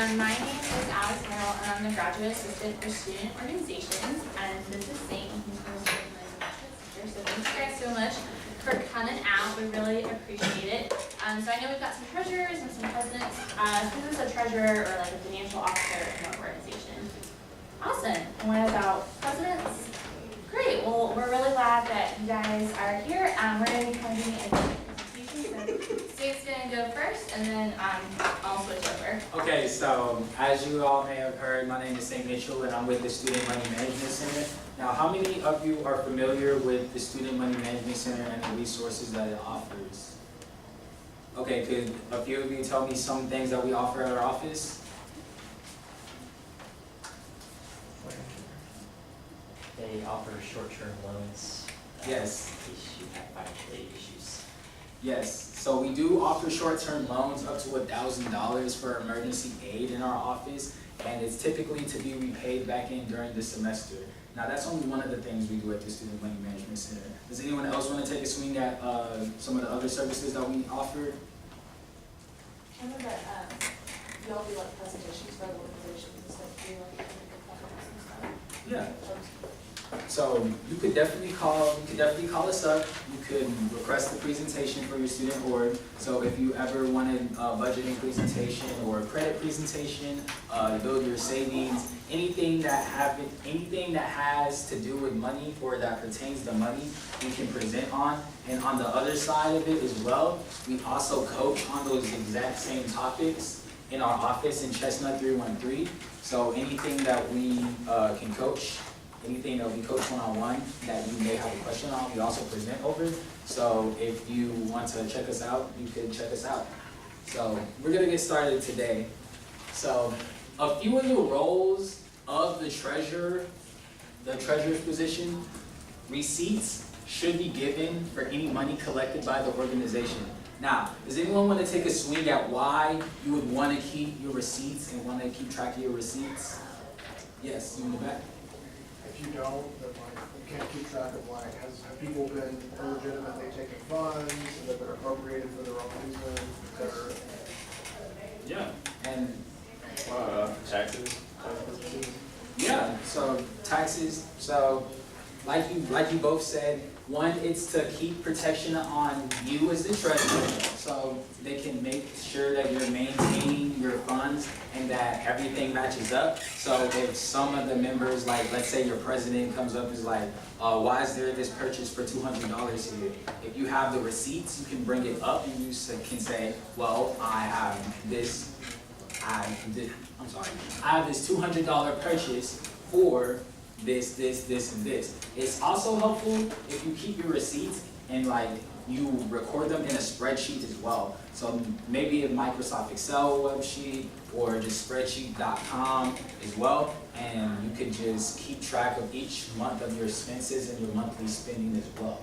My name is Alex Merrill, and I'm the Graduate Assistant for Student Organizations, and this is Saint, who's going to be my graduate teacher. So thank you guys so much for coming out. We really appreciate it. So I know we've got some treasurers and some presidents. Who is a treasurer or like a financial officer in your organization? Awesome. And what about presidents? Great. Well, we're really glad that you guys are here. We're going to be kind of doing a presentation. So Saint's going to go first, and then I'll switch over. Okay, so as you all may have heard, my name is St. Mitchell, and I'm with the Student Money Management Center. Now, how many of you are familiar with the Student Money Management Center and the resources that it offers? Okay, could a few of you tell me some things that we offer at our office? They offer short-term loans. Yes. Issue financial aid issues. Yes, so we do offer short-term loans up to $1,000 for emergency aid in our office, and it's typically to be repaid back in during the semester. Now, that's only one of the things we do at the Student Money Management Center. Does anyone else want to take a swing at some of the other services that we offer? I know that y'all do like presentations for other organizations and stuff. Do you like and stuff? Yeah. So you could definitely call us up. You could request a presentation for your student org. So if you ever wanted a budgeting presentation or a credit presentation, build your savings, anything that has to do with money or that pertains to money, we can present on. And on the other side of it as well, we also coach on those exact same topics in our office in Chestnut 313. So anything that we can coach, anything that we coach one-on-one that you may have a question on, we also present over. So if you want to check us out, you can check us out. So we're gonna get started today. So a few of the roles of the treasurer's position: receipts should be given for any money collected by the organization. Now, does anyone want to take a swing at why you would want to keep your receipts and want to keep track of your receipts? Yes, you in the back. If you don't, then like, you can't keep track of like, have people been illegitimately taking funds that have been appropriated for their own reason, etc. Yeah, and Taxes. yeah, so taxes. So like you both said, one, it's to keep protection on you as the treasurer, so they can make sure that you're maintaining your funds and that everything matches up. So if some of the members, like let's say your president comes up and is like, why is there this purchase for $200 here? If you have the receipts, you can bring it up and you can say, well, I have this $200 purchase for this, and this. It's also helpful if you keep your receipts and like you record them in a spreadsheet as well. So maybe a Microsoft Excel web sheet or just spreadsheet.com as well. And you could just keep track of each month of your expenses and your monthly spending as well.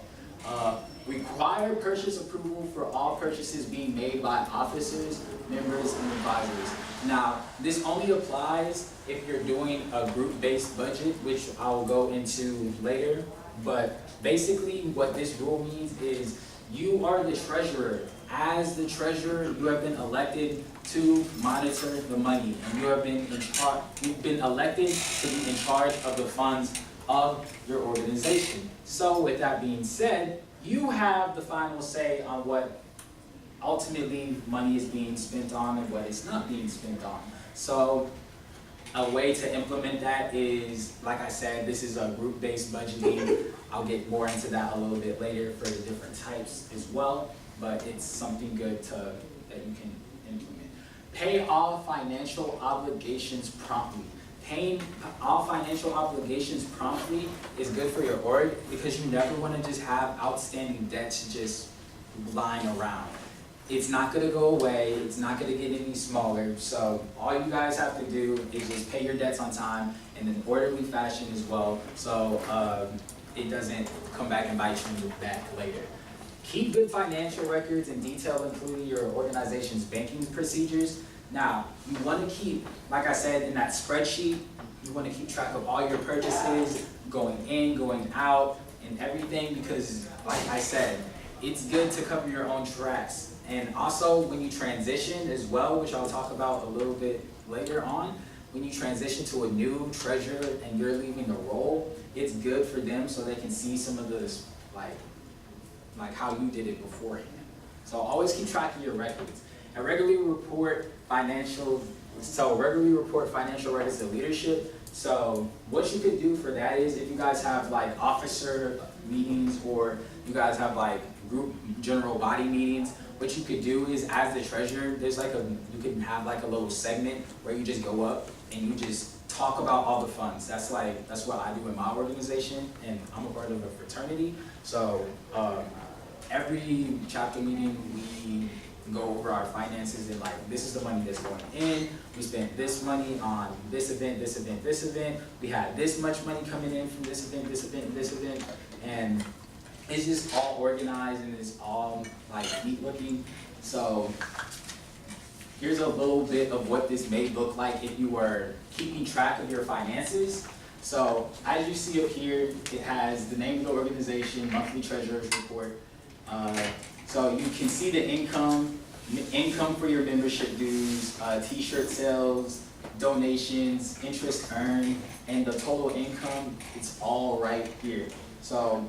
Require purchase approval for all purchases being made by officers, members, and advisors. Now, this only applies if you're doing a group-based budget, which I'll go into later. But basically, what this rule means is you are the treasurer. As the treasurer, you have been elected to monitor the money, and you have been in charge. You've been elected to be in charge of the funds of your organization. So, with that being said, you have the final say on what ultimately money is being spent on and what it's not being spent on. So a way to implement that is, like I said, this is a group-based budgeting. I'll get more into that a little bit later for the different types as well, but it's something good that you can implement. Pay all financial obligations promptly. Paying all financial obligations promptly is good for your org because you never want to just have outstanding debts just lying around. It's not going to go away. It's not going to get any smaller. So all you guys have to do is just pay your debts on time in an orderly fashion as well, so it doesn't come back and bite you back later. Keep good financial records in detail, including your organization's banking procedures. Now, you want to keep, like I said, in that spreadsheet, you want to keep track of all your purchases, going in, going out, and everything, because like I said, it's good to cover your own tracks. And also, when you transition as well, which I'll talk about a little bit later on, when you transition to a new treasurer and you're leaving the role, it's good for them so they can see some of this, like how you did it beforehand. So always keep track of your records. And regularly report financial records to leadership. So what you could do for that is, if you guys have like officer meetings or you guys have like group general body meetings, what you could do is, as the treasurer, you can have like a little segment where you just go up and you just talk about all the funds. That's what I do in my organization, and I'm a part of a fraternity. So every chapter meeting we go over our finances and like, this is the money that's going in. We spent this money on this event, this event, this event. We had this much money coming in from this event, this event, this event, and it's just all organized and it's all like neat looking. So here's a little bit of what this may look like if you are keeping track of your finances. So as you see up here, it has the name of the organization, monthly treasurer's report. So you can see the income for your membership dues, t-shirt sales, donations, interest earned, and the total income. It's all right here. So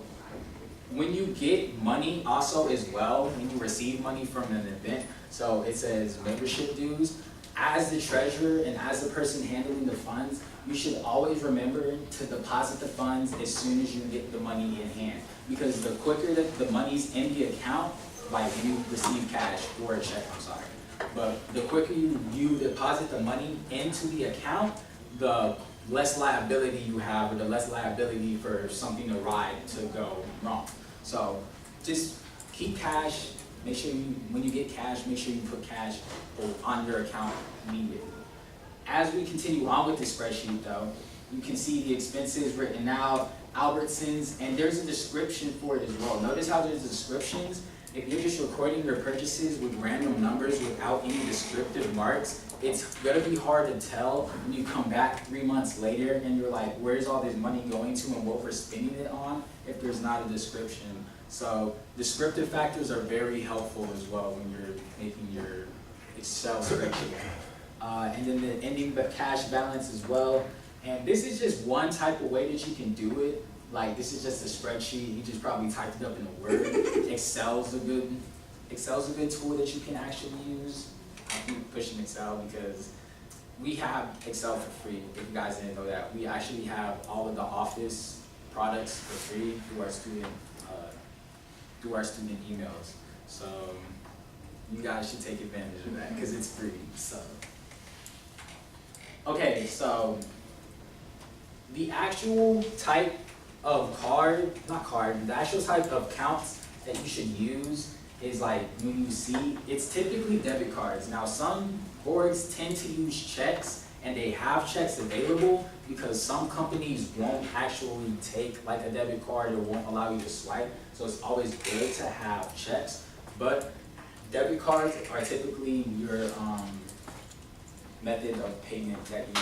when you get money also as well, when you receive money from an event, so it says membership dues, as the treasurer and as the person handling the funds, you should always remember to deposit the funds as soon as you get the money in hand. Because the quicker that the money's in the account, like you receive cash or a check, I'm sorry, but the quicker you deposit the money into the account, the less liability you have, or the less liability for something to ride to go wrong. So just keep cash. Make sure when you get cash, make sure you put cash on your account immediately. As we continue on with the spreadsheet though, you can see the expenses written out, Albertsons, and there's a description for it as well. Notice how there's descriptions. If you're just recording your purchases with random numbers without any descriptive marks, it's gonna be hard to tell when you come back 3 months later and you're like, where's all this money going to and what we're spending it on, if there's not a description. So descriptive factors are very helpful as well when you're making your Excel spreadsheet. And then the ending cash balance as well. And this is just one type of way that you can do it. Like, this is just a spreadsheet. You just probably typed it up in a Word. Excel's a good tool that you can actually use. I keep pushing Excel because we have Excel for free. If you guys didn't know that, we actually have all of the Office products for free through our student emails. So you guys should take advantage of that because it's free. So okay, so the actual type of the actual type of accounts that you should use is like, when you see, it's typically debit cards. Now some boards tend to use checks, and they have checks available because some companies won't actually take like a debit card or won't allow you to swipe. So it's always good to have checks. But debit cards are typically your method of payment that you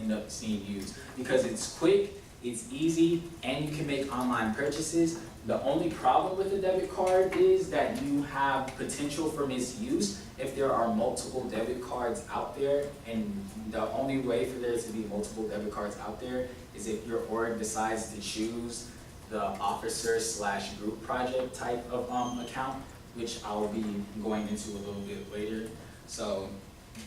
end up seeing used because it's quick, it's easy, and you can make online purchases. The only problem with a debit card is that you have potential for misuse if there are multiple debit cards out there, and the only way for there to be multiple debit cards out there is if your org decides to choose the officer/group project type of account, which I'll be going into a little bit later. So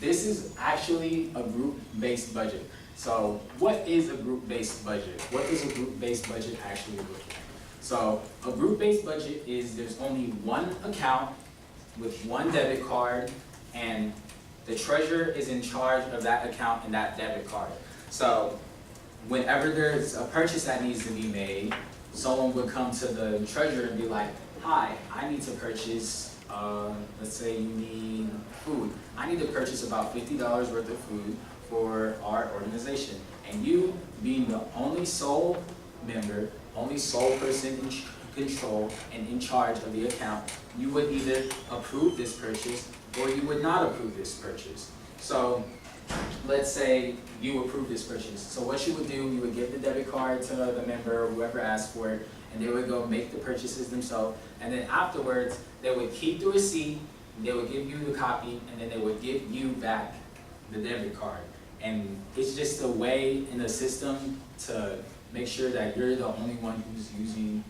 this is actually a group-based budget. So what is a group-based budget? What does a group-based budget actually look like? So a group-based budget is there's only one account with one debit card, and the treasurer is in charge of that account and that debit card. So whenever there's a purchase that needs to be made, someone would come to the treasurer and be like, hi, I need to purchase, let's say you need food. I need to purchase about $50 worth of food for our organization. And you, being the only sole member, only sole person in control and in charge of the account, you would either approve this purchase or you would not approve this purchase. So let's say you approve this purchase. So what you would do, you would give the debit card to the member or whoever asked for it, and they would go make the purchases themselves. And then afterwards, they would keep the receipt, they would give you the copy, and then they would give you back the debit card. And it's just a way in the system to make sure that you're the only one who's using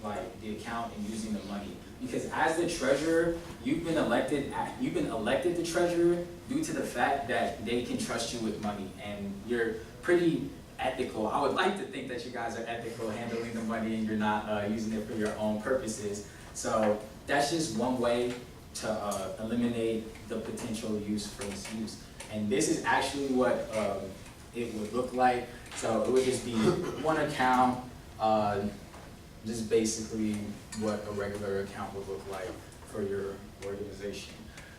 like the account and using the money. Because as the treasurer, you've been elected the treasurer due to the fact that they can trust you with money, and you're pretty ethical. I would like to think that you guys are ethical handling the money and you're not using it for your own purposes. So that's just one way to eliminate the potential use for misuse. And this is actually what it would look like. So it would just be one account, just basically what a regular account would look like for your organization.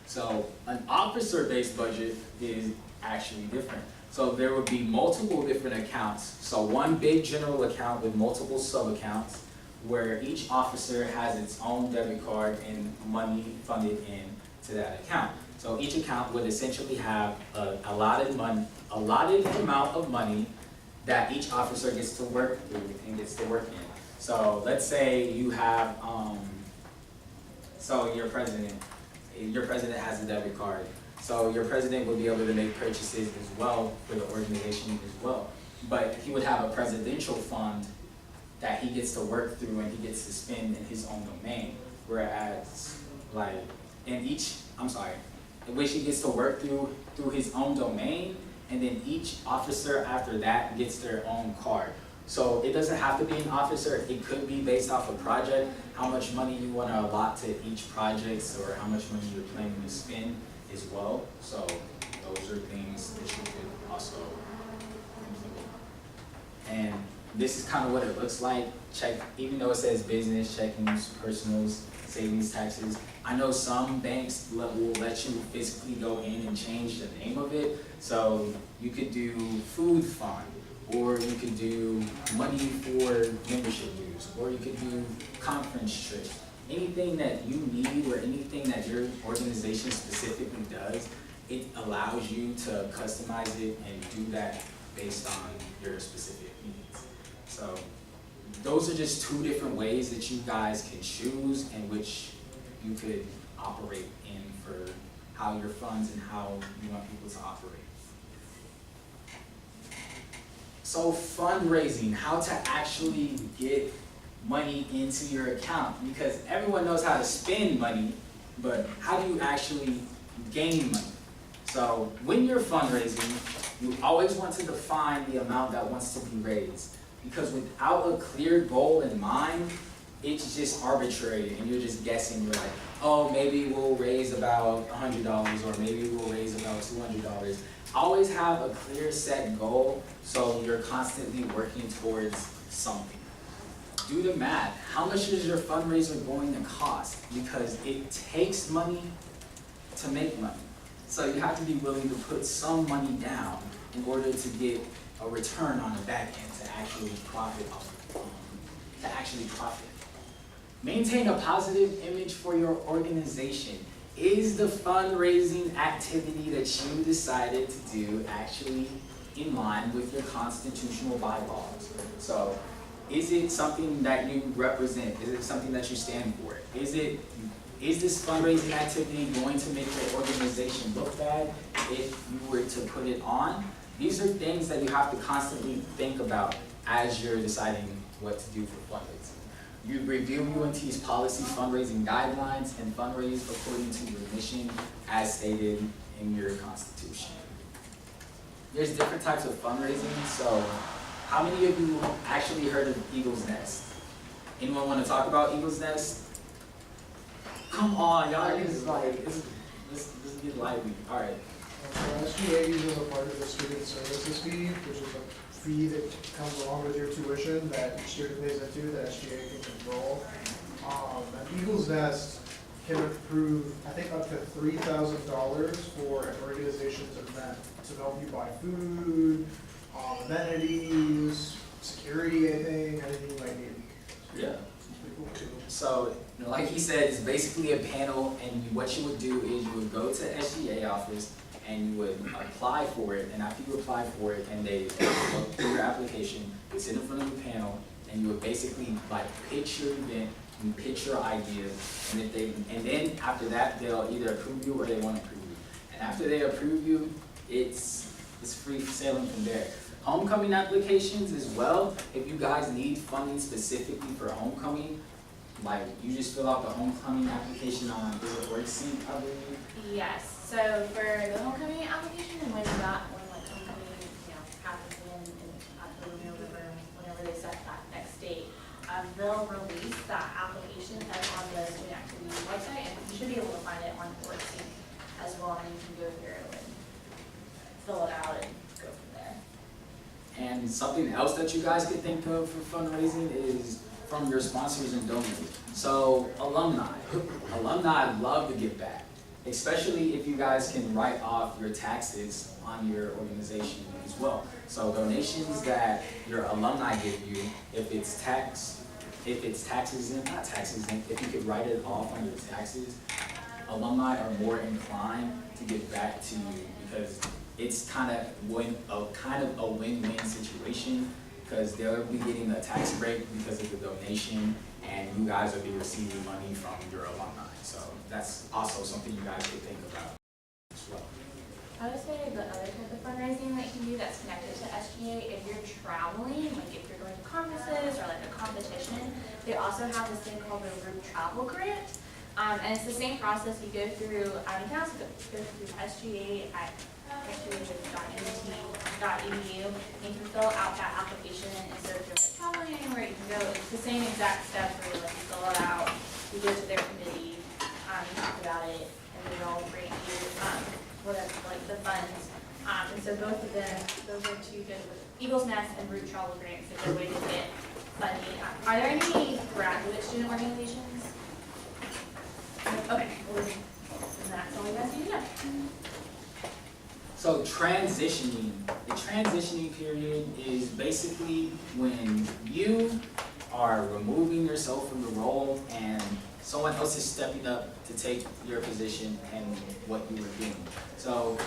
So an officer-based budget is actually different. So there would be multiple different accounts. So one big general account with multiple sub-accounts where each officer has its own debit card and money funded into that account. So each account would essentially have a allotted amount of money that each officer gets to work through and gets to work in. So let's say you have, so your president has a debit card. So your president would be able to make purchases as well for the organization as well. But he would have a presidential fund that he gets to work through and he gets to spend in his own domain. Whereas, like, which he gets to work through his own domain, and then each officer after that gets their own card. So it doesn't have to be an officer, it could be based off a project, how much money you want to allot to each project or how much money you're planning to spend as well. So those are things that you could also implement. And this is kind of what it looks like. Even though it says business, checkings, personals, savings, taxes, I know some banks will let you physically go in and change the name of it. So you could do food fund, or you could do money for membership dues, or you could do conference trips. Anything that you need or anything that your organization specifically does, it allows you to customize it and do that based on your specific needs. So those are just two different ways that you guys can choose in which you could operate in for how your funds and how you want people to operate. So fundraising, how to actually get money into your account, because everyone knows how to spend money, but how do you actually gain money? So when you're fundraising, you always want to define the amount that wants to be raised, because without a clear goal in mind, it's just arbitrary and you're just guessing. You're like, oh, maybe we'll raise about $100 or maybe we'll raise about $200. Always have a clear set goal so you're constantly working towards something. Do the math. How much is your fundraiser going to cost? Because it takes money to make money. So you have to be willing to put some money down in order to get a return on the back end to actually profit. Maintain a positive image for your organization. Is the fundraising activity that you decided to do actually in line with your constitutional bylaws? So, is it something that you represent? Is it something that you stand for? Is this fundraising activity going to make your organization look bad if you were to put it on? These are things that you have to constantly think about as you're deciding what to do for fundraising. You review UNT's policy fundraising guidelines and fundraise according to your mission as stated in your constitution. There's different types of fundraising, so how many of you actually heard of Eagle's Nest? Anyone want to talk about Eagle's Nest? Come on, y'all, let's get lively. All right. So SGA uses a part of the student services fee, which is a fee that comes along with your tuition that each student pays into that SGA can control. And Eagle's Nest can approve, I think, up to $3,000 for an organization's event to help you buy food, amenities, security, anything you might need. Yeah. It's pretty cool too. So, like he said, it's basically a panel, and what you would do is you would go to SGA office and you would apply for it, and after you apply for it and they look through your application, you sit in front of the panel and you would basically like pitch your event You pitch your idea, and then after that, they'll either approve you or they won't approve you. And after they approve you, it's free sailing from there. Homecoming applications as well, if you guys need funding specifically for homecoming, like you just fill out the homecoming application on, is it WorkSync, I believe? Yes, so for the homecoming application and when like homecoming, happens in October, November, whenever they set that next date, they'll release that application that's on the Student Activities website, and you should be able to find it on WorkSync as well, and you can go through and fill it out and go from there. And something else that you guys could think of for fundraising is from your sponsors and donors. So alumni love to give back, especially if you guys can write off your taxes on your organization as well. So donations that your alumni give you, if it's taxes and not taxes, if you could write it off on your taxes, alumni are more inclined to give back to you because it's kind of a win-win situation, because they'll be getting a tax break because of the donation, and you guys will be receiving money from your alumni. So that's also something you guys could think about as well. I would say the other type of fundraising that you can do that's connected to SGA, if you're traveling, like if you're going to conferences or like a competition, they also have this thing called the Group Travel Grant. And it's the same process. You go through, you can also go through SGA at sga.unt.edu, and you can fill out that application. And so if you're like traveling anywhere, you can go, it's the same exact steps where you like fill it out, you go to their committee, you talk about it, and they'll grant you whatever, like the funds. And so both of them, those are two good, Eagle's Nest and Root Travel Grants, a good way to get funding. Are there any graduate student organizations? Okay, well, then that's all you guys need to know. So the transitioning period is basically when you are removing yourself from the role and someone else is stepping up to take your position and what you were doing. So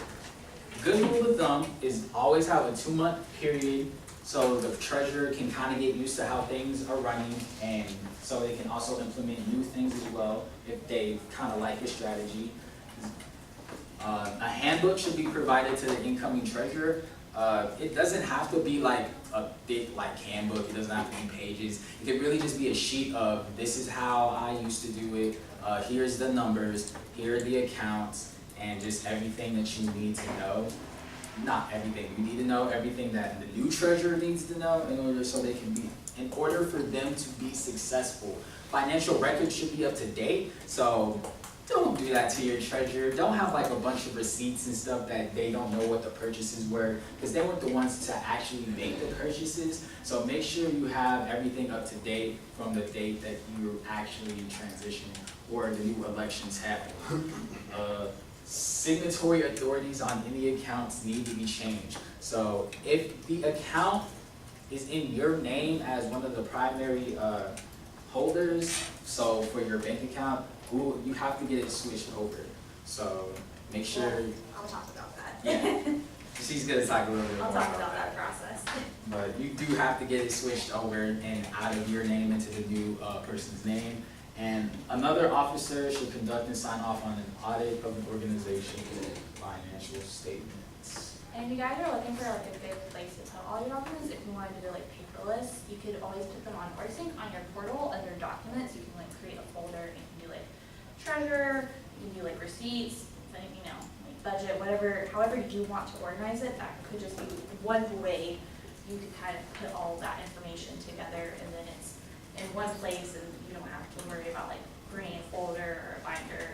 good rule of thumb is always have a 2-month period so the treasurer can kind of get used to how things are running, and so they can also implement new things as well if they kind of like your strategy. A handbook should be provided to the incoming treasurer. It doesn't have to be like a thick handbook. It doesn't have to be pages. It could really just be a sheet of, this is how I used to do it. Here's the numbers. Here are the accounts, and just everything that you need to know. Not everything. You need to know everything that the new treasurer needs to know in order for them to be successful. Financial records should be up to date. So don't do that to your treasurer. Don't have like a bunch of receipts and stuff that they don't know what the purchases were, because they weren't the ones to actually make the purchases. So make sure you have everything up to date from the date that you actually transition or the new elections happen. Signatory authorities on any accounts need to be changed. So if the account is in your name as one of the primary holders, so for your bank account, you have to get it switched over. So make sure. I'll talk about that. Yeah, she's gonna talk a little bit I'll more talk about that process. But you do have to get it switched over and out of your name into the new person's name. And another officer should conduct and sign off on an audit of an organization's financial statements. And if you guys are looking for like a good place to put all your documents, if you wanted to do like paperless, you could always put them on WorkSync on your portal under documents. You can like create a folder and you can do like treasurer, you can do like receipts, like budget, whatever, however you want to organize it. That could just be one way you could kind of put all that information together, and then it's in one place, and you don't have to worry about like bringing a folder or a binder,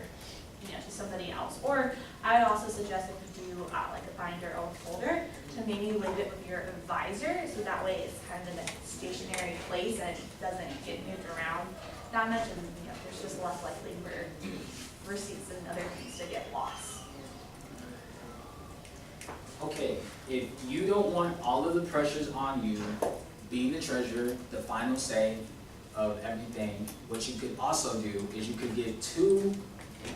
to somebody else. Or I would also suggest if you do like a binder or a folder, to maybe leave it with your advisor, so that way it's kind of in a stationary place and it doesn't get moved around that much, and there's just less likely for receipts and other things to get lost. Okay, if you don't want all of the pressures on you, being the treasurer, the final say of everything, what you could also do is you could get 2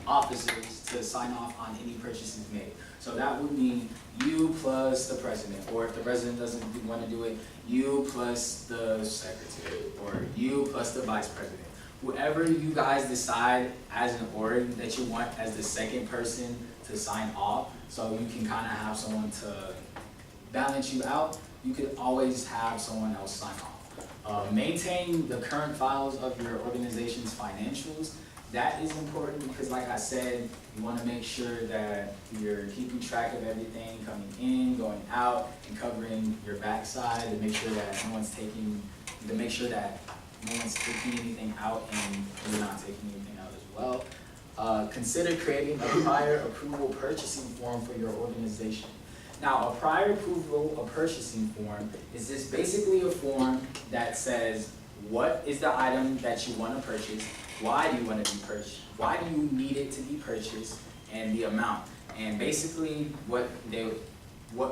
officers to sign off on any purchases made. So that would mean you plus the president, or if the president doesn't want to do it, you plus the secretary, or you plus the vice president. whoever you guys decide as an org that you want as the second person to sign off, so you can kind of have someone to balance you out, you could always have someone else sign off. Maintain the current files of your organization's financials. That is important because, like I said, you want to make sure that you're keeping track of everything coming in, going out, and covering your backside to make sure that no one's taking anything out and you're not taking anything out as well. Consider creating a prior approval purchasing form for your organization. Now, a prior approval of purchasing form is just basically a form that says what is the item that you want to purchase, why do you want to be purchased, why do you need it to be purchased, and the amount. And basically what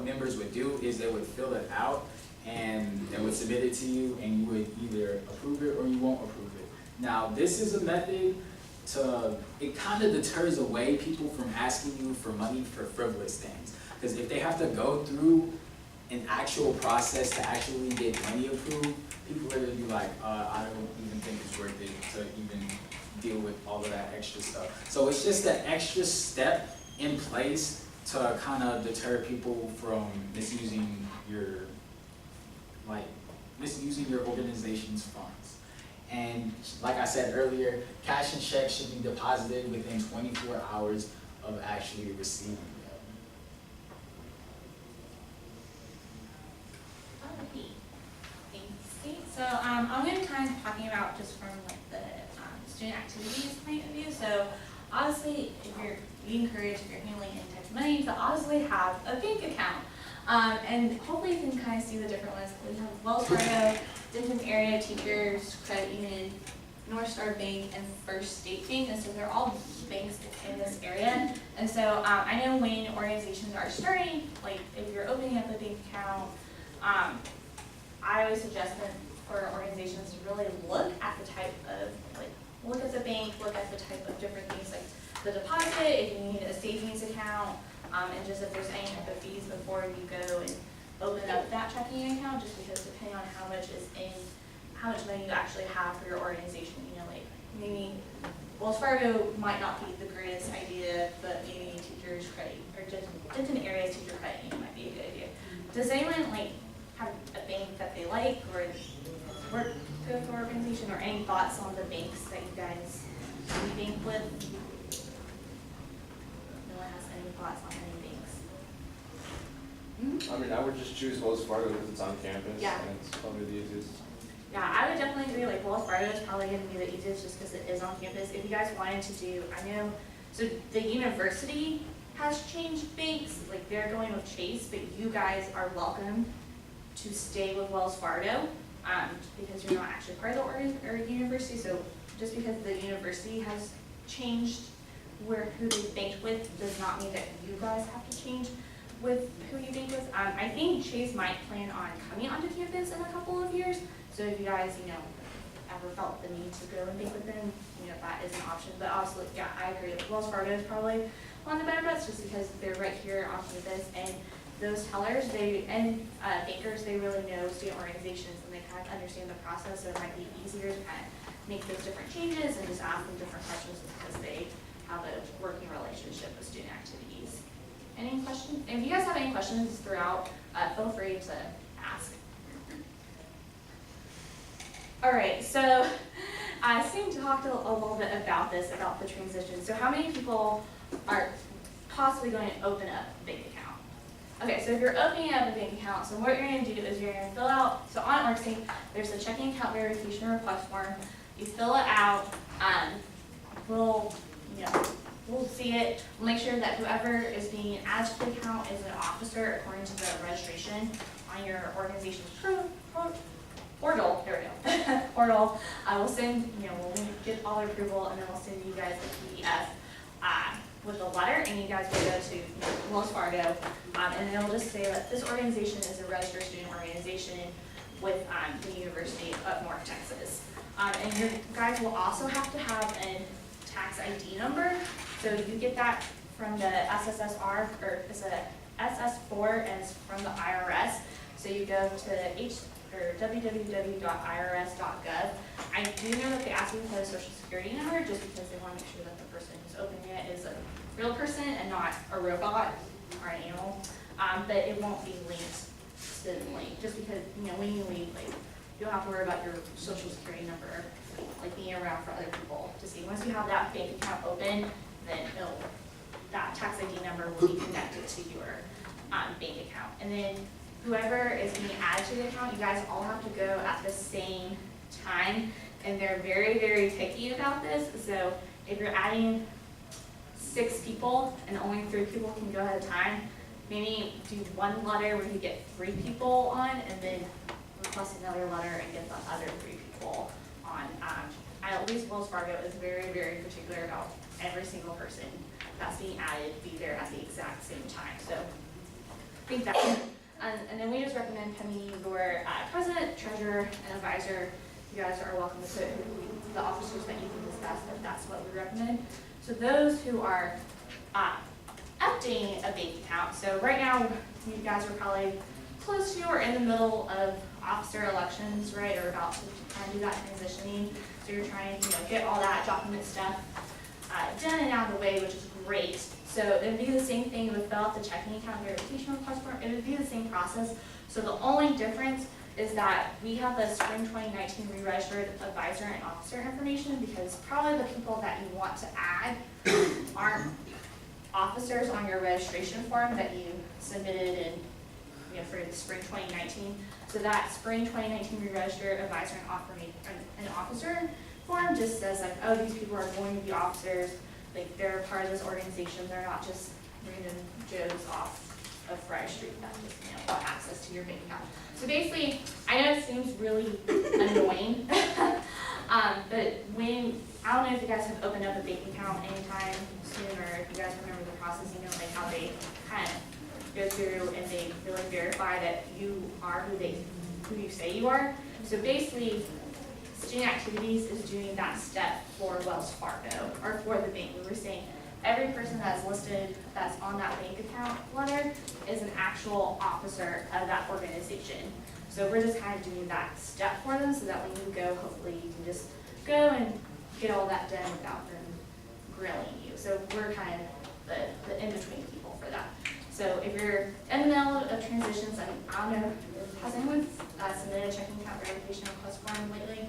members would do is they would fill it out and they would submit it to you, and you would either approve it or you won't approve it. Now, this is a method it kind of deters away people from asking you for money for frivolous things. Because if they have to go through an actual process to actually get money approved, people are gonna be like, I don't even think it's worth it to even deal with all of that extra stuff. So it's just an extra step in place to kind of deter people from misusing your organization's funds. And like I said earlier, cash and checks should be deposited within 24 hours of actually receiving them. Alrighty. Thanks, Kate. So I'm going to kind of talking about just from like the student activities point of view. So obviously, we encourage, if you're handling any type of money, to obviously have a bank account. And hopefully you can kind of see the different ones. We have Wells Fargo, Denton Area Teachers Credit Union, North Star Bank, and First State Bank. And so they're all banks in this area. And so I know when organizations are starting, like if you're opening up a bank account, I always suggest that for organizations to really look at the type of, look at the bank, look at the type of different things like the deposit, if you need a savings account, and just if there's any type of fees before you go and open up that checking account, just because depending on how much money you actually have for your organization, maybe Wells Fargo might not be the greatest idea, but maybe Teachers Credit, or just Denton Area Teacher Credit Union might be a good idea. Does anyone have a bank that they like, or work with the organization, or any thoughts on the banks that you guys bank with? No one has any thoughts on any banks? I mean, I would just choose Wells Fargo because it's on campus. Yeah. And it's probably the easiest. Yeah, I would definitely agree, Wells Fargo is probably gonna be the easiest just because it is on campus. If you guys wanted to do, so the university has changed banks, they're going with Chase, but you guys are welcome to stay with Wells Fargo, because you're not actually part of the university. So just because the university has changed who they banked with does not mean that you guys have to change with who you bank with. I think Chase might plan on coming onto campus in a couple of years. So if you guys, ever felt the need to go and bank with them, that is an option. But also, yeah, I agree. Wells Fargo is probably one of the better bets just because they're right here on campus, and those tellers, bankers, they really know student organizations and they kind of understand the process, so it might be easier to kind of make those different changes and just ask them different questions because they have a working relationship with student activities. Any questions? If you guys have any questions throughout, feel free to ask. All right, so I seem to talk a little bit about the transition. So how many people are possibly going to open up a bank account? Okay, so if you're opening up a bank account, so what you're going to do is you're going to fill out, so on Worksync, there's a checking account verification request form. You fill it out, we'll see it. We'll make sure that whoever is being added to the account is an officer according to the registration on your organization's portal. There we go. Portal. We'll send, we'll get all the approval, and then we'll send you guys the PDF with a letter, and you guys will go to Wells Fargo, and it'll just say that this organization is a registered student organization with the University of North Texas. And you guys will also have to have a tax ID number. So you get that from the SSSR, or it's a SS4, and it's from the IRS. So you go to or www.irs.gov. I do know that they ask you for a social security number just because they want to make sure that the person who's opening it is a real person and not a robot or an animal. But it won't be linked to the link, just because, you know, when you leave, like, you don't have to worry about your social security number, like, being around for other people to see. Once you have that bank account open, then that tax ID number will be connected to your bank account. And then whoever is being added to the account, you guys all have to go at the same time, and they're very, very picky about this. So if you're adding 6 people and only 3 people can go at a time, maybe do one letter where you get 3 people on, and then request another letter and get the other 3 people on. At least Wells Fargo is very, very particular about every single person that's being added be there at the exact same time. So I think that's it. And then we just recommend pending your president, treasurer, and advisor. You guys are welcome to put the officers that you think is best, if that's what we recommend. So those who are updating a bank account. So right now, you guys are probably close to or in the middle of officer elections, right? Or about to kind of do that transitioning. So you're trying to, get all that document stuff done and out of the way, which is great. So it would be the same thing with fill out the checking account verification request form. It would be the same process. So the only difference is that we have the spring 2019 re-registered advisor and officer information, because probably the people that you want to add aren't officers on your registration form that you submitted in, for the spring 2019. So that spring 2019 re-registered advisor and officer form just says like, oh, these people are going to be officers, like they're part of this organization, they're not just random Joes off of Friar Street that just, want access to your bank account. So basically, I know it seems really annoying, but I don't know if you guys have opened up a bank account anytime soon, or if you guys remember the process, like how they kind of go through and they really verify that you are who you say you are. So basically, Student Activities is doing that step for Wells Fargo, or for the bank. We were saying every person that's listed that's on that bank account letter is an actual officer of that organization. So we're just kind of doing that step for them so that when you go, hopefully you can just go and get all that done without them grilling you. So we're kind of the in-between people for that. So if you're in the middle of transitions, I don't know, has anyone submitted a checking account verification request form lately?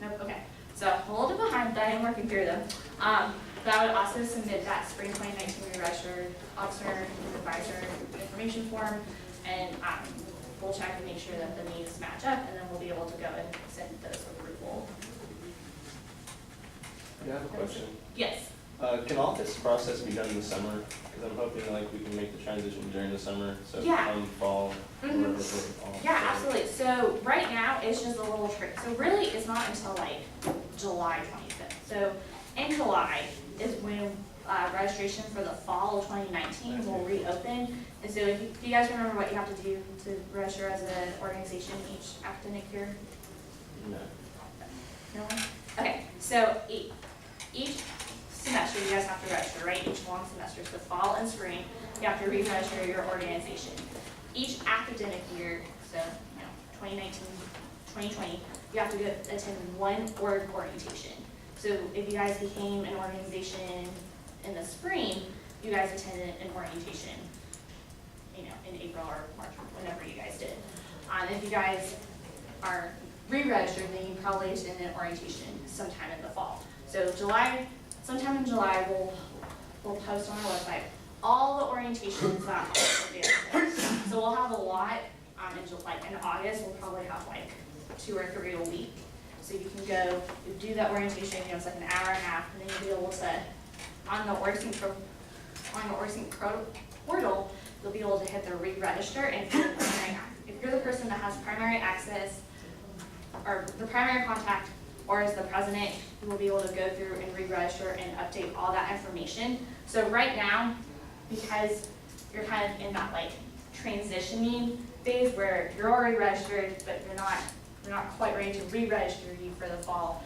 Nope, okay. So hold it behind, but I am working through them. But I would also submit that spring 2019 re-registered officer and advisor information form, and we'll check and make sure that the needs match up, and then we'll be able to go and send those approval. I have a question. Yes. Can all this process be done in the summer? Because I'm hoping like we can make the transition during the summer, so Yeah. come fall, or Mhm. whatever for fall. Yeah, absolutely. So right now, it's just a little trick. So really, it's not until like July 25th. So in July is when registration for the fall of 2019 will reopen. And so if you guys remember what you have to do to register as an organization each academic year? No. No one? Okay, so each semester you guys have to register, right? Each long semester, so fall and spring, you have to re-register your organization. Each academic year, so 2019, 2020, you have to attend one org orientation. So if you guys became an organization in the spring, you guys attended an orientation, in April or March, whenever you guys did. If you guys are re-registered, then you probably attend an orientation sometime in the fall. So sometime in July, we'll post on our website all the orientations that are available. So we'll have a lot in August, we'll probably have like 2 or 3 a week. So you can go, you do that orientation, it's like an hour and a half, and then you'll be able to, on the OrgSync portal, you'll be able to hit the re-register, and if you're the person that has primary access, or the primary contact, or as the president, you will be able to go through and re-register and update all that information. So right now, because you're kind of in that transitioning phase where you're already registered, but you're not quite ready to re-register you for the fall,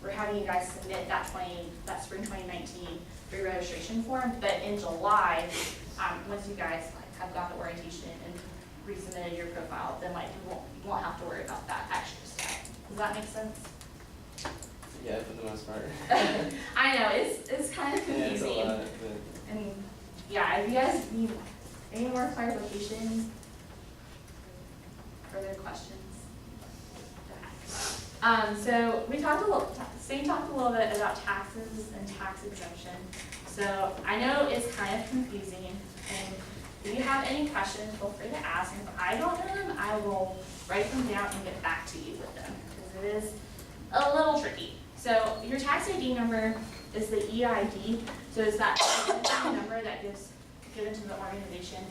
we're having you guys submit that spring 2019 re-registration form. But in July, once you guys have got the orientation and resubmitted your profile, then like you won't have to worry about that extra step. Does that make sense? Yeah, for the most part. I know, it's kind of Yeah, it's a confusing. lot, but And yeah, if you guys need any more clarification, further questions? So we talked a little, Same talked a little bit about taxes and tax exemption. So I know it's kind of confusing, and if you have any questions, feel free to ask. And if I don't know them, I will write them down and get back to you with them, because it is a little tricky. So your tax ID number is the EID, so it's that identity number that gives given to the organization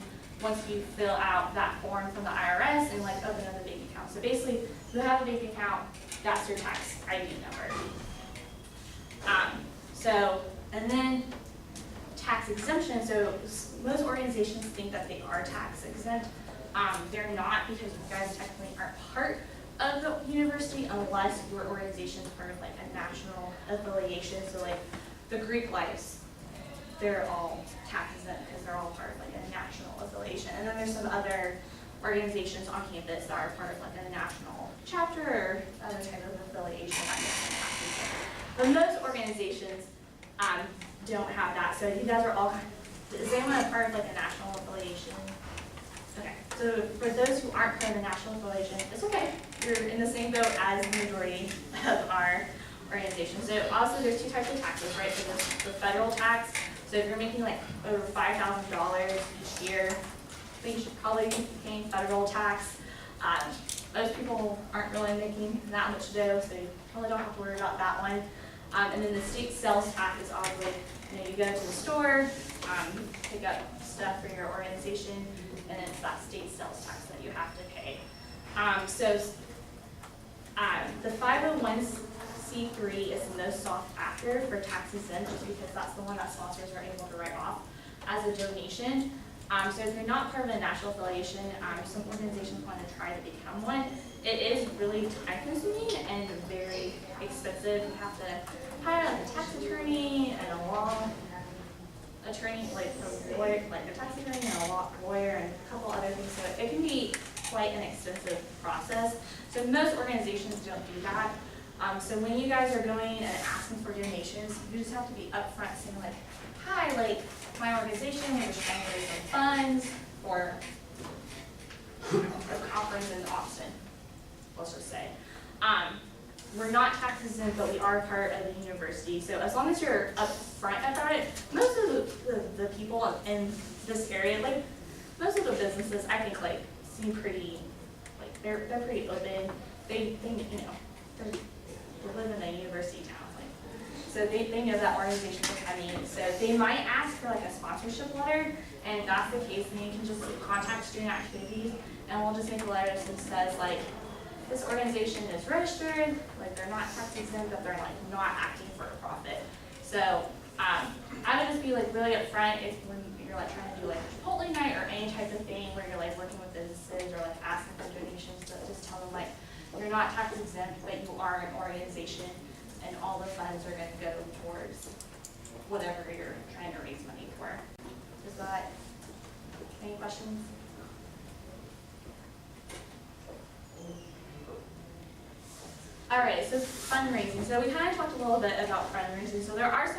once you fill out that form from the IRS and like open up a bank account. So basically, if you have a bank account, that's your tax ID number. And then tax exemption. So most organizations think that they are tax exempt. They're not, because you guys technically aren't part of the university unless your organization is part of like a national affiliation. So like the Greek lives, they're all tax exempt because they're all part of like a national affiliation. And then there's some other organizations on campus that are part of like a national chapter or other type of affiliation that makes them tax exempt. But most organizations don't have that. So you guys are all, is anyone a part of like a national affiliation? Okay, so for those who aren't part of the national affiliation, it's okay. You're in the same boat as the majority of our organization. So also there's two types of taxes, right? So there's the federal tax. So if you're making like over $5,000 each year, then you should probably be paying federal tax. Most people aren't really making that much dough, so you probably don't have to worry about that one. And then the state sales tax is obviously, you go to the store, you pick up stuff for your organization, and it's that state sales tax that you have to pay. The 501c3 is the most sought after for tax exempt, just because that's the one that sponsors are able to write off as a donation. So if you're not part of a national affiliation, some organizations want to try to become one. It is really time consuming and very expensive. You have to hire like a tax attorney and a law attorney, like a lawyer, like a tax attorney and a law lawyer and a couple other things. So it can be quite an expensive process. So most organizations don't do that. So when you guys are going and asking for donations, you just have to be upfront saying like, hi, like my organization is trying to raise some funds for a conference in Austin, let's just say. We're not tax exempt, but we are part of the university. So as long as you're upfront about it, most of the people in this area, like most of the businesses, I think like seem pretty, like they're pretty open. They live in a university town, like, so they know that organizations are coming. So they might ask for like a sponsorship letter, and if that's the case, then you can just contact Student Activities, and we'll just make a letter that says like, this organization is registered, like they're not tax exempt, but they're like not acting for a profit. So I would just be like really upfront if when you're like trying to do like a Chipotle night or any type of thing where you're like working with businesses or like asking for donations, so just tell them like you're not tax exempt, but you are an organization, and all the funds are going to go towards whatever you're trying to raise money for. Is that any questions? All right, so fundraising. So we kind of talked a little bit about fundraising. So there are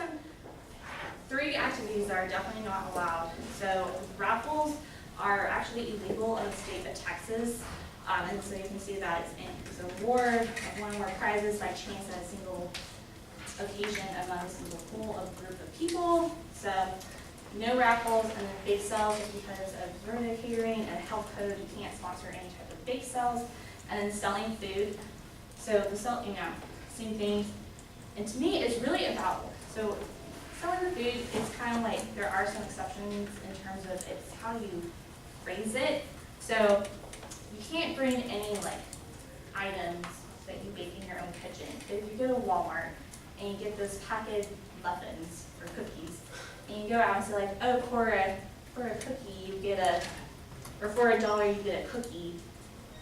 3 activities that are definitely not allowed. So raffles are actually illegal in the state of Texas. And so you can see that it's an award of 1 or more prizes by chance at a single occasion among a single pool of group of people. So no raffles, and then bake sales is because of Verna Catering and health code, you can't sponsor any type of bake sales. And then selling food. So the same thing. And to me, it's really about, so selling the food is kind of like, there are some exceptions in terms of it's how you phrase it. So you can't bring any like items that you bake in your own kitchen. If you go to Walmart and you get those packaged muffins or cookies, and you go out and say like, oh, for a cookie you get or for $1 you get a cookie,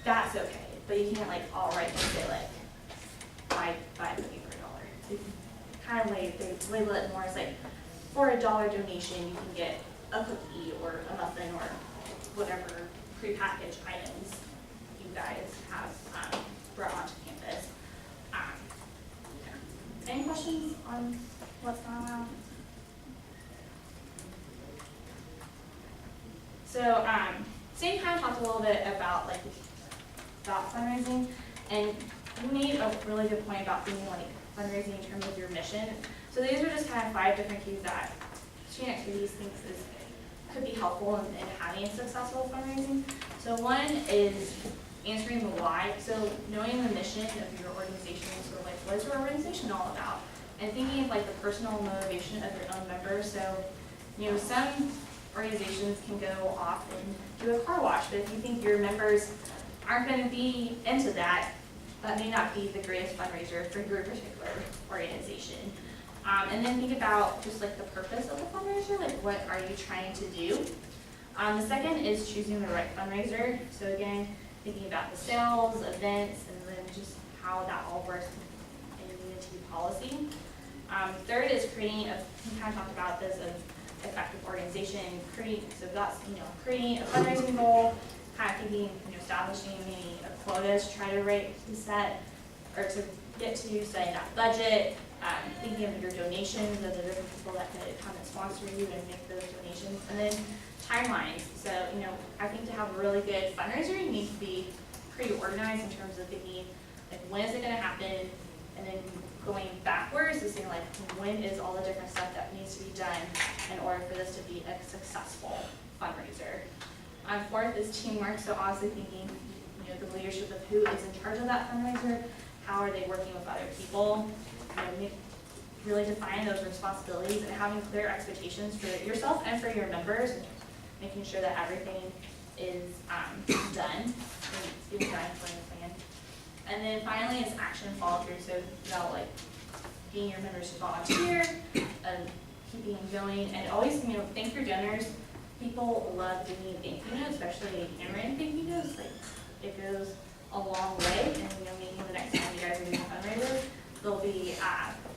that's okay. But you can't like all right and say like, buy a cookie for $1. It's kind of like they label it more as like, for $1 donation you can get a cookie or a muffin or whatever prepackaged items you guys have brought onto campus. Yeah. Any questions on what's going on? So, Sam kind of talked a little bit about about fundraising, and you made a really good point about thinking fundraising in terms of your mission. So these are just kind of 5 different keys that Student Activities thinks could be helpful in having a successful fundraising. So one is answering the why. So knowing the mission of your organization, so what is your organization all about? And thinking of the personal motivation of your own members. So, some organizations can go off and do a car wash, but if you think your members aren't going to be into that, that may not be the greatest fundraiser for your particular organization. And then think about just the purpose of the fundraiser, what are you trying to do? The second is choosing the right fundraiser. So again, thinking about the sales, events, and then just how that all works in UNT policy. Third is creating we kind of talked about this, of effective organization, so that's, creating a fundraising goal, kind of thinking, establishing maybe a quota to try to set, or to get to setting that budget, thinking of your donations, of the different people that could come and sponsor you and make those donations, and then timelines. So, I think to have a really good fundraiser, you need to be pretty organized in terms of thinking, when is it going to happen, and then going backwards to saying, when is all the different stuff that needs to be done in order for this to be a successful fundraiser. Fourth is teamwork, so obviously thinking, the leadership of who is in charge of that fundraiser, how are they working with other people, really defining those responsibilities and having clear expectations for yourself and for your members, making sure that everything is done and being done according to plan. And then finally is action follow through, so getting your members to volunteer, keeping them going, and always thank your donors. People love doing thank you notes, especially handwritten thank you notes. It goes a long way, and maybe the next time you guys are doing a fundraiser, they'll be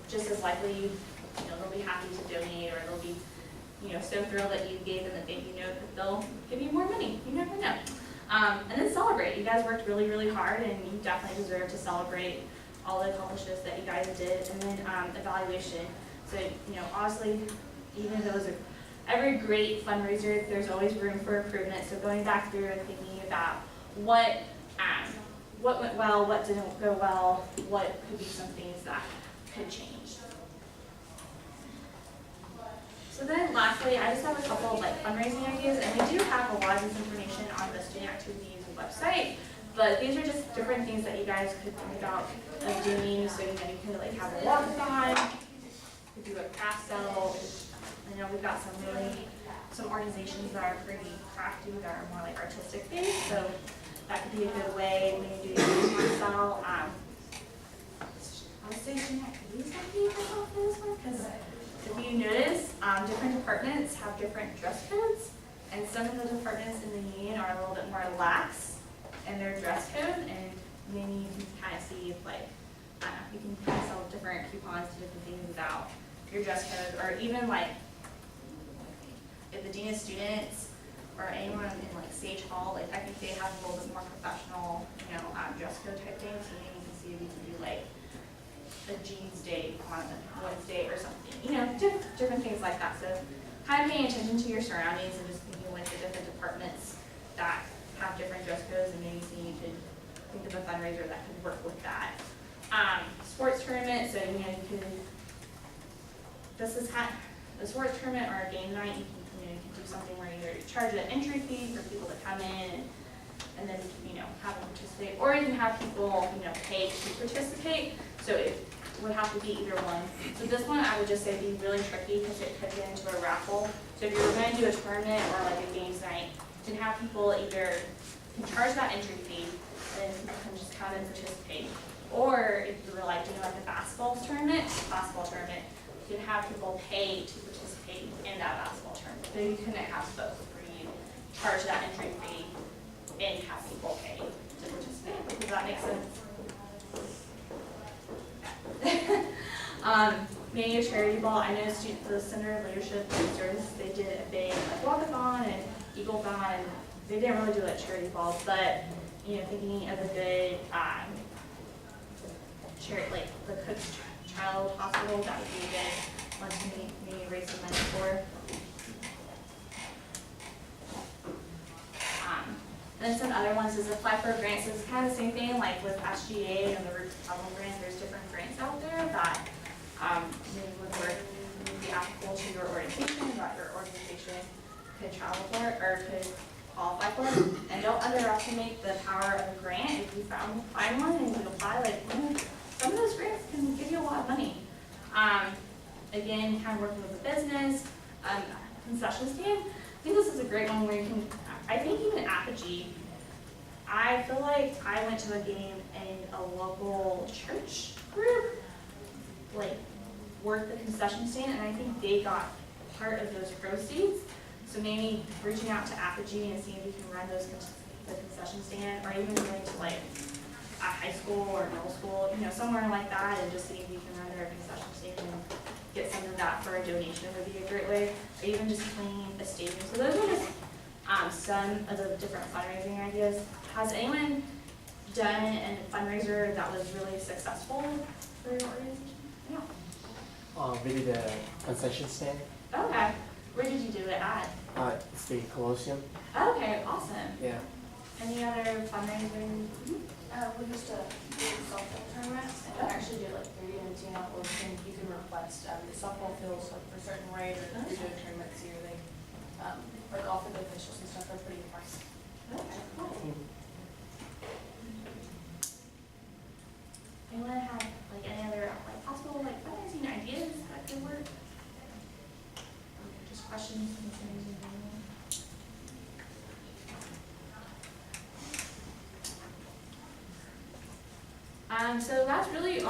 just as likely, they'll be happy to donate, or they'll be, so thrilled that you gave them the thank you note that they'll give you more money. You never know. And then celebrate. You guys worked really, really hard, and you definitely deserve to celebrate all the accomplishments that you guys did. And then evaluation. So, honestly, even if it was every great fundraiser, there's always room for improvement. So going back through and thinking about what went well, what didn't go well, what could be some things that could change. So then lastly, I just have a couple of fundraising ideas, and we do have a lot of this information on the Student Activities website, but these are just different things that you guys could think about doing. So you could have a walkathon, you could do a craft sale. I know we've got some organizations that are pretty crafty, that are more artistic based, so that could be a good way when you do your craft sale. I would say Student Activities might be helpful for this one, because if you notice, different departments have different dress codes, and some of the departments in the union are a little bit more lax in their dress code, and maybe you can kind of see if you can kind of sell different coupons to different things about your dress code, or even if the dean of students or anyone in Sage Hall, I think they have a little bit more professional, dress code type thing. So maybe you can see if you can do a jeans day on Wednesday or something, different things like that. So kind of paying attention to your surroundings and just thinking the different departments that have different dress codes, and maybe seeing you could think of a fundraiser that could work with that. Sports tournament, so you could, this is a sports tournament or a game night. You can do something where you charge an entry fee for people to come in and then have them participate, or you can have people pay to participate. So it would have to be either one. So this one I would just say be really tricky, because it could get into a raffle. So if you're going to do a tournament or a games night, you can have people either charge that entry fee and then people can just come and participate. Or if you were doing a basketball tournament, you can have people pay to participate in that basketball tournament. So you couldn't have both, where you charge that entry fee and have people pay to participate. Does that make sense? Maybe a charity ball. I know the Center of Leadership and Service, they did a big walkathon and eagle-thon, and they didn't really do like charity balls, but, you know, thinking of a good, charity, like the Cook's Child Hospital, that would be a good one to maybe raise some money for. And then some other ones is apply for grants. It's kind of the same thing, like with SGA and the Roots Problem Grant. There's different grants out there that maybe would work, be applicable to your organization, that your organization could travel for or could qualify for. And don't underestimate the power of a grant. If you find one and you apply, like some of those grants can give you a lot of money. Again, kind of working with a business, concession stand. I think this is a great one where you can, I think even Apogee, I feel like I went to a game in a local church group, like worked the concession stand, and I think they got part of those proceeds. So maybe reaching out to Apogee and seeing if you can run the concession stand, or even going to like a high school or middle school, you know, somewhere like that, and just seeing if you can run their concession stand and get some of that for a donation would be a great way, or even just cleaning a stadium. So those are just some of the different fundraising ideas. Has anyone done a fundraiser that was really successful for your organization? Yeah. Maybe the concession stand, Okay. Where did you do it at? it's the Colosseum. Okay, awesome. Yeah. Any other fundraising? We used to do softball tournaments, and we actually do like 3 and 2 outdoors, and you can request, the softball fields like for certain rate, or if you're doing tournaments here, they, like all for the officials and stuff are pretty pricey. Okay, cool. Anyone have like any other like possible like fundraising ideas that could work? Just questions, concerns, in general? So that's really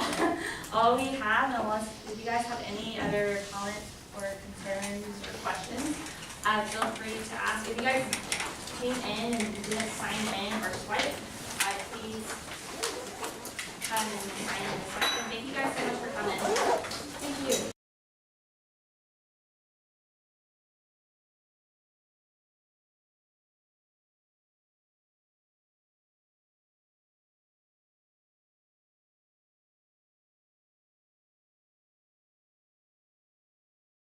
all we have, unless if you guys have any other comments or concerns or questions, feel free to ask. If you guys came in and didn't sign in or swipe, please come and sign in the section. Thank you guys so much for coming. Thank you.